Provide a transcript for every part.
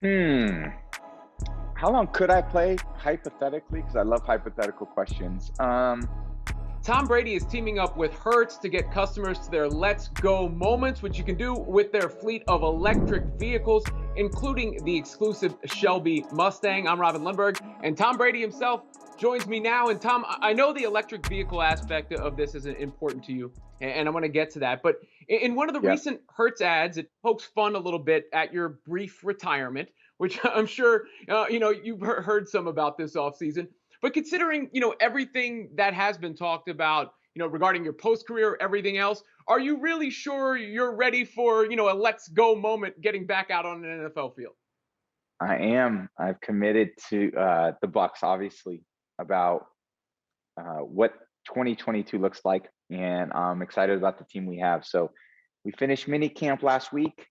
Hmm. How long could I play hypothetically? Because I love hypothetical questions. Tom Brady is teaming up with Hertz to get customers to their Let's Go moments, which you can do with their fleet of electric vehicles, including the exclusive Shelby Mustang. I'm Robin Lundberg, and Tom Brady himself joins me now. And Tom, I know the electric vehicle aspect of this is important to you, and I want to get to that. But in one of the Yep. recent Hertz ads, it pokes fun a little bit at your brief retirement, which I'm sure you've heard some about this offseason. But considering, everything that has been talked about, regarding your post career, everything else, are you really sure you're ready for, a let's go moment getting back out on an NFL field? I am. I've committed to the Bucks, obviously, about what 2022 looks like, and I'm excited about the team we have. So we finished mini camp last week.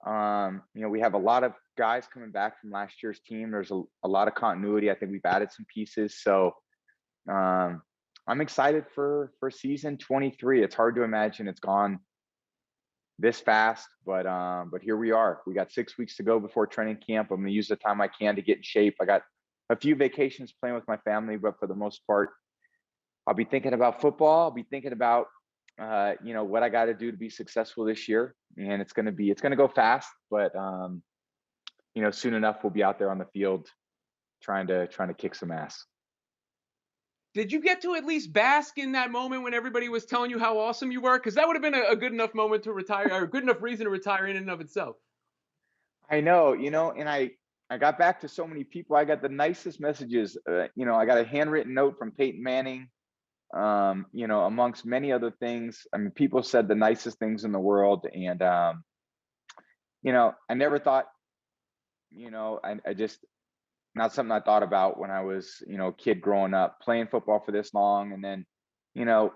We have a lot of guys coming back from last year's team. There's a lot of continuity. I think we've added some pieces. So um, I'm excited for season 23. It's hard to imagine it's gone this fast, but here we are. We got 6 weeks to go before training camp. I'm gonna use the time I can to get in shape. I got a few vacations playing with my family, but for the most part, I'll be thinking about football. I'll be thinking about what I got to do to be successful this year, and it's gonna go fast, but soon enough we'll be out there on the field trying to kick some ass. Did you get to at least bask in that moment when everybody was telling you how awesome you were? Because that would have been a good enough moment to retire, or a good enough reason to retire in and of itself. I know, and I got back to so many people. I got the nicest messages. I got a handwritten note from Peyton Manning. Amongst many other things. I mean, people said the nicest things in the world, and I never thought, I just not something I thought about when I was, a kid growing up, playing football for this long, and then, you know,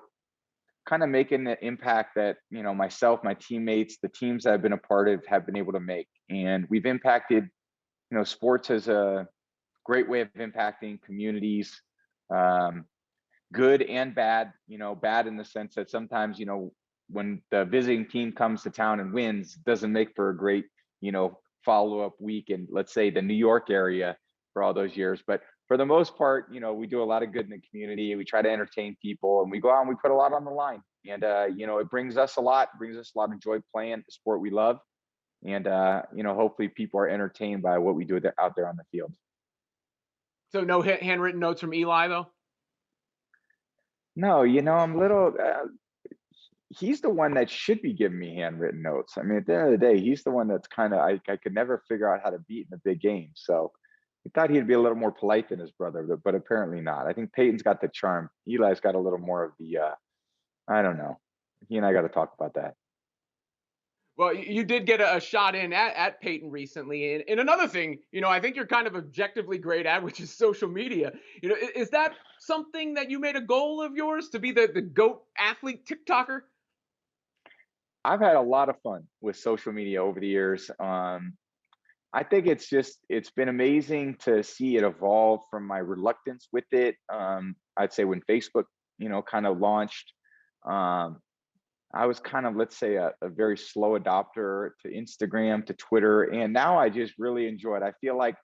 kind of making the impact that myself, my teammates, the teams that I've been a part of have been able to make, and we've impacted. Sports as a great way of impacting communities. Um, Good and bad. Bad in the sense that sometimes, when the visiting team comes to town and wins, doesn't make for a great, follow up week in, let's say, the New York area for all those years. But for the most part, we do a lot of good in the community. We try to entertain people, and we go out and we put a lot on the line. And it brings us a lot of joy playing the sport we love. And hopefully people are entertained by what we do out there on the field. So no handwritten notes from Eli though. No, I'm little. He's the one that should be giving me handwritten notes. I mean, at the end of the day, he's the one that's kind of I could never figure out how to beat in the big game. So we thought he'd be a little more polite than his brother, but apparently not. I think Peyton's got the charm. Eli's got a little more of the I don't know. He and I got to talk about that. Well, you did get a shot in at Peyton recently. And another thing, I think you're kind of objectively great at, which is social media. Is that something that you made a goal of yours to be the GOAT athlete TikToker? I've had a lot of fun with social media over the years. I think it's been amazing to see it evolve from my reluctance with it. I'd say when Facebook, kind of launched, um, I was kind of, let's say, a very slow adopter to Instagram, to Twitter, and now I just really enjoy it. I feel like,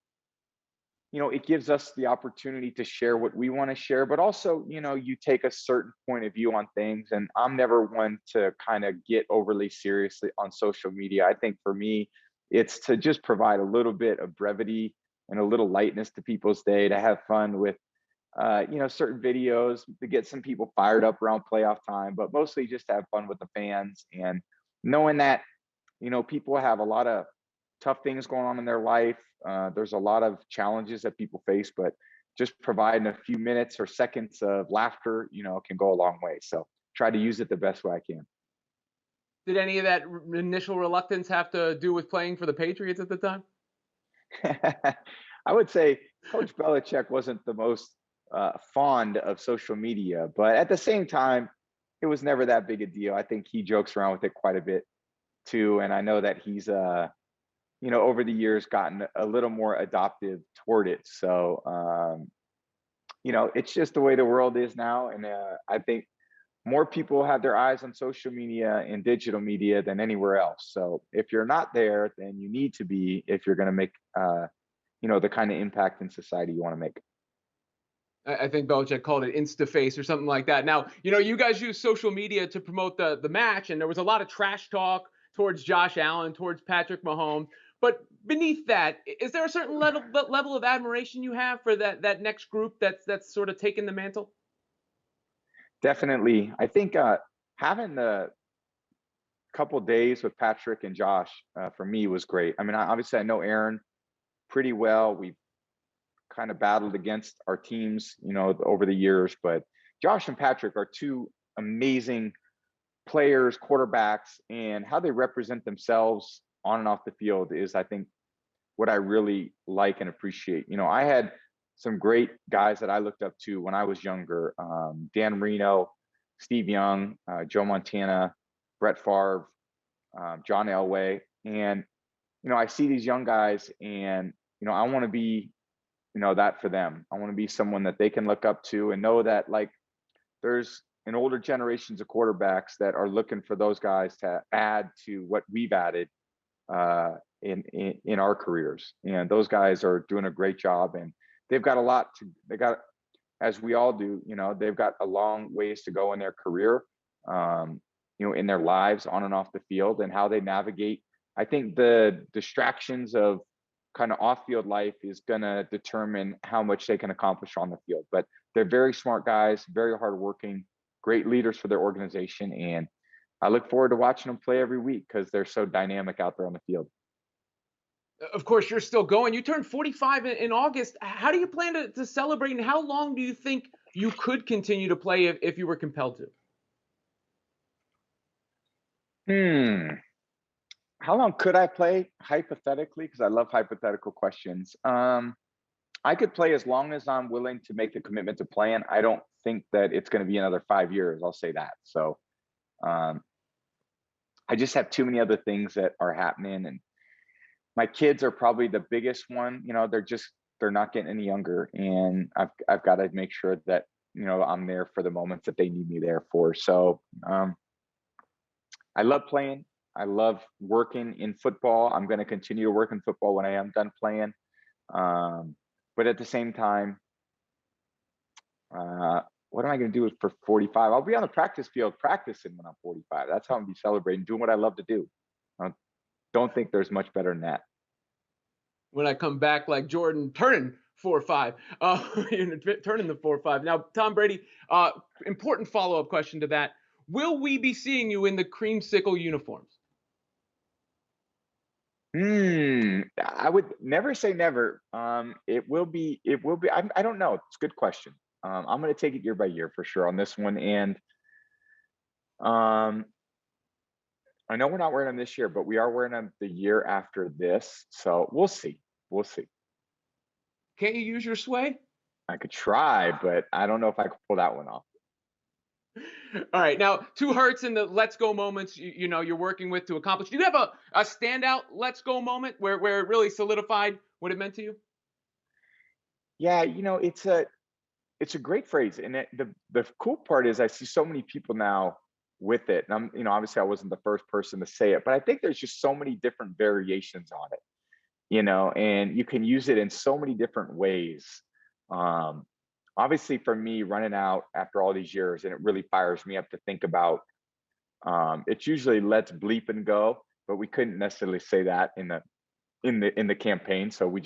it gives us the opportunity to share what we want to share, but also, you take a certain point of view on things. And I'm never one to kind of get overly seriously on social media. I think for me, it's to just provide a little bit of brevity and a little lightness to people's day, to have fun with certain videos, to get some people fired up around playoff time, but mostly just to have fun with the fans, and knowing that, people have a lot of tough things going on in their life. There's a lot of challenges that people face, but just providing a few minutes or seconds of laughter, can go a long way. So try to use it the best way I can. Did any of that initial reluctance have to do with playing for the Patriots at the time? I would say Coach Belichick wasn't the most fond of social media, but at the same time, it was never that big a deal. I think he jokes around with it quite a bit too, and I know that he's over the years gotten a little more adoptive toward it. So it's just the way the world is now, and I think more people have their eyes on social media and digital media than anywhere else. So if you're not there, then you need to be if you're going to make the kind of impact in society you want to make. I think Belichick called it Instaface or something like that. Now, you guys use social media to promote the match, and there was a lot of trash talk towards Josh Allen, towards Patrick Mahomes. But beneath that, is there a certain level of admiration you have for that next group that's sort of taken the mantle? Definitely. I think having the couple days with Patrick and Josh for me was great. I mean, obviously I know Aaron pretty well. We've kind of battled against our teams, over the years, but Josh and Patrick are two amazing players, quarterbacks, and how they represent themselves on and off the field is, I think, what I really like and appreciate. I had some great guys that I looked up to when I was younger: Dan Marino, Steve Young, Joe Montana, Brett Favre, John Elway, and I see these young guys, and I want to be, that for them. I want to be someone that they can look up to and know that, like, there's an older generations of quarterbacks that are looking for those guys to add to what we've added in our careers, and those guys are doing a great job, and they've got a lot to they got as we all do. They've got a long ways to go in their career, in their lives on and off the field, and how they navigate. I think the distractions of kind of off field life is going to determine how much they can accomplish on the field. But they're very smart guys, very hardworking, great leaders for their organization, and I look forward to watching them play every week because they're so dynamic out there on the field. Of course, you're still going. You turned 45 in August. How do you plan to celebrate, and how long do you think you could continue to play if you were compelled to? Hmm. How long could I play hypothetically? Because I love hypothetical questions. I could play as long as I'm willing to make the commitment to playing. I don't think that it's going to be another 5 years. I'll say that. So um, I just have too many other things that are happening, and my kids are probably the biggest one. They're not getting any younger, and I've got to make sure that I'm there for the moments that they need me there for. So I love playing. I love working in football. I'm going to continue to work in football when I am done playing. But at the same time, what am I going to do for 45? I'll be on the practice field practicing when I'm 45. That's how I'm going to be celebrating, doing what I love to do. I don't think there's much better than that. When I come back like Jordan turning 4-5, turning the 4-5. Now, Tom Brady, important follow-up question to that. Will we be seeing you in the creamsicle uniforms? I would never say never. It will be. It will be. I don't know. It's a good question. I'm going to take it year by year for sure on this one, and um, I know we're not wearing them this year, but we are wearing them the year after this. So we'll see. We'll see. Can't you use your sway? I could try, but I don't know if I could pull that one off. All right. Now, two hurts in the let's go moments you're working with to accomplish. Do you have a standout let's go moment where it really solidified what it meant to you? Yeah, it's a great phrase, and the cool part is I see so many people now with it. And obviously I wasn't the first person to say it, but I think there's just so many different variations on it, and you can use it in so many different ways. Um, Obviously for me, running out after all these years, and it really fires me up to think about. It's usually let's bleep and go, but we couldn't necessarily say that in the campaign, so we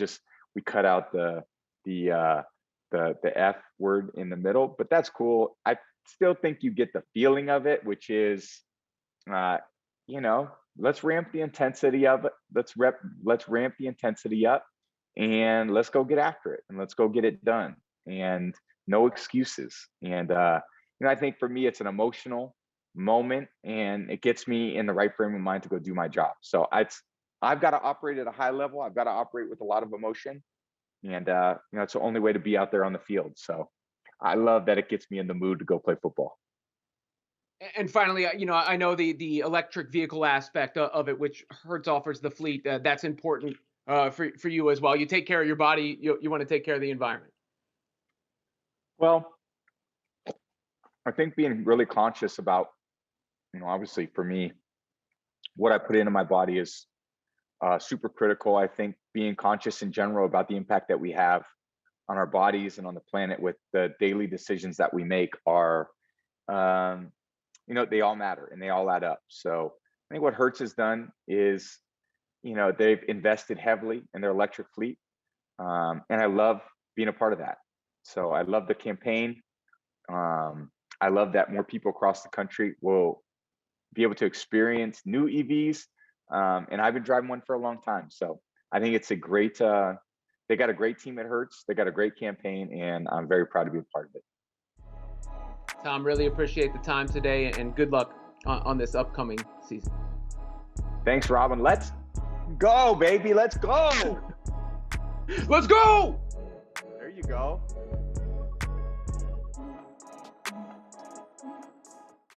cut out the the F word in the middle, but that's cool. I still think you get the feeling of it, which is, uh, you know, let's ramp the intensity of it. Let's ramp the intensity up, and let's go get after it, and let's go get it done, and no excuses. And I think for me, it's an emotional moment, and it gets me in the right frame of mind to go do my job. So I've got to operate at a high level. I've got to operate with a lot of emotion, and it's the only way to be out there on the field. So I love that it gets me in the mood to go play football. And finally, I know the electric vehicle aspect of it, which Hertz offers the fleet. That's important for you as well. You take care of your body. You want to take care of the environment. Well, I think being really conscious about, obviously for me, what I put into my body is super critical. I think being conscious in general about the impact that we have on our bodies and on the planet with the daily decisions that we make are, um, they all matter and they all add up. So I think what Hertz has done is, they've invested heavily in their electric fleet. And I love being a part of that. So I love the campaign. I love that more people across the country will be able to experience new EVs. And I've been driving one for a long time. So I think it's a great, they got a great team at Hertz. They got a great campaign, and I'm very proud to be a part of it. Tom, really appreciate the time today, and good luck on this upcoming season. Thanks, Robin. Let's go, baby. Let's go. Let's go. There you go.